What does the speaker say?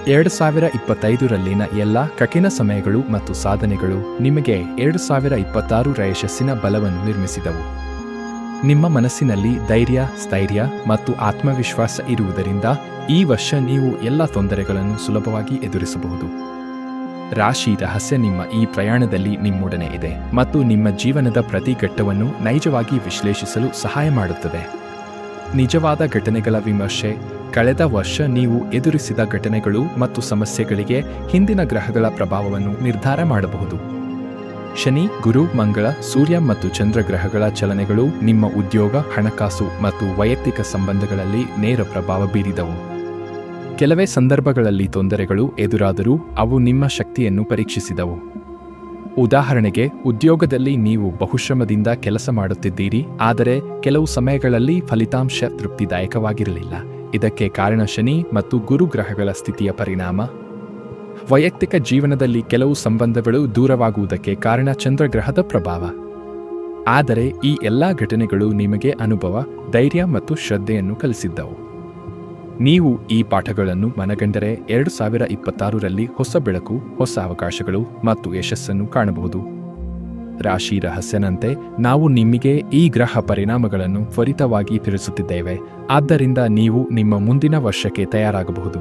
2025ರಲ್ಲಿನ ಎಲ್ಲ ಕಠಿಣ ಸಮಯಗಳು ಮತ್ತು ಸಾಧನೆಗಳು ನಿಮಗೆ 2026ರ ಯಶಸ್ಸಿನ ಬಲವನ್ನು ನಿರ್ಮಿಸಿದವು. ನಿಮ್ಮ ಮನಸ್ಸಿನಲ್ಲಿ ಧೈರ್ಯ, ಸ್ಥೈರ್ಯ ಮತ್ತು ಆತ್ಮವಿಶ್ವಾಸ ಇರುವುದರಿಂದ ಈ ವರ್ಷ ನೀವು ಎಲ್ಲ ತೊಂದರೆಗಳನ್ನು ಸುಲಭವಾಗಿ ಎದುರಿಸಬಹುದು. ರಾಶಿ ರಹಸ್ಯ ನಿಮ್ಮ ಈ ಪ್ರಯಾಣದಲ್ಲಿ ನಿಮ್ಮೊಡನೆ ಇದೆ ಮತ್ತು ನಿಮ್ಮ ಜೀವನದ ಪ್ರತಿ ಘಟ್ಟವನ್ನು ನೈಜವಾಗಿ ವಿಶ್ಲೇಷಿಸಲು ಸಹಾಯ ಮಾಡುತ್ತದೆ. ನಿಜವಾದ ಘಟನೆಗಳ ವಿಮರ್ಶೆ. ಕಳೆದ ವರ್ಷ ನೀವು ಎದುರಿಸಿದ ಘಟನೆಗಳು ಮತ್ತು ಸಮಸ್ಯೆಗಳಿಗೆ ಹಿಂದಿನ ಗ್ರಹಗಳ ಪ್ರಭಾವವನ್ನು ನಿರ್ಧಾರ ಮಾಡಬಹುದು. ಶನಿ, ಗುರು, ಮಂಗಳ, ಸೂರ್ಯ ಮತ್ತು ಚಂದ್ರ ಗ್ರಹಗಳ ಚಲನೆಗಳು ನಿಮ್ಮ ಉದ್ಯೋಗ, ಹಣಕಾಸು ಮತ್ತು ವೈಯಕ್ತಿಕ ಸಂಬಂಧಗಳಲ್ಲಿ ನೇರ ಪ್ರಭಾವ ಬೀರಿದವು. ಕೆಲವೇ ಸಂದರ್ಭಗಳಲ್ಲಿ ತೊಂದರೆಗಳು ಎದುರಾದರೂ ಅವು ನಿಮ್ಮ ಶಕ್ತಿಯನ್ನು ಪರೀಕ್ಷಿಸಿದವು. ಉದಾಹರಣೆಗೆ, ಉದ್ಯೋಗದಲ್ಲಿ ನೀವು ಬಹುಶ್ರಮದಿಂದ ಕೆಲಸ ಮಾಡುತ್ತಿದ್ದೀರಿ, ಆದರೆ ಕೆಲವು ಸಮಯಗಳಲ್ಲಿ ಫಲಿತಾಂಶ ತೃಪ್ತಿದಾಯಕವಾಗಿರಲಿಲ್ಲ. ಇದಕ್ಕೆ ಕಾರಣ ಶನಿ ಮತ್ತು ಗುರು ಗ್ರಹಗಳ ಸ್ಥಿತಿಯ ಪರಿಣಾಮ. ವೈಯಕ್ತಿಕ ಜೀವನದಲ್ಲಿ ಕೆಲವು ಸಂಬಂಧಗಳು ದೂರವಾಗುವುದಕ್ಕೆ ಕಾರಣ ಚಂದ್ರಗ್ರಹದ ಪ್ರಭಾವ. ಆದರೆ ಈ ಎಲ್ಲ ಘಟನೆಗಳು ನಿಮಗೆ ಅನುಭವ, ಧೈರ್ಯ ಮತ್ತು ಶ್ರದ್ಧೆಯನ್ನು ಕಲಿಸಿದ್ದವು. ನೀವು ಈ ಪಾಠಗಳನ್ನು ಮನಗಂಡರೆ 2026ರಲ್ಲಿ ಹೊಸ ಬೆಳಕು, ಹೊಸ ಅವಕಾಶಗಳು ಮತ್ತು ಯಶಸ್ಸನ್ನು ಕಾಣಬಹುದು. ರಾಶಿ ರಹಸ್ಯನಂತೆ ನಾವು ನಿಮಗೆ ಈ ಗ್ರಹ ಪರಿಣಾಮಗಳನ್ನು ತ್ವರಿತವಾಗಿ ತಿಳಿಸುತ್ತಿದ್ದೇವೆ, ಆದ್ದರಿಂದ ನೀವು ನಿಮ್ಮ ಮುಂದಿನ ವರ್ಷಕ್ಕೆ ತಯಾರಾಗಬಹುದು.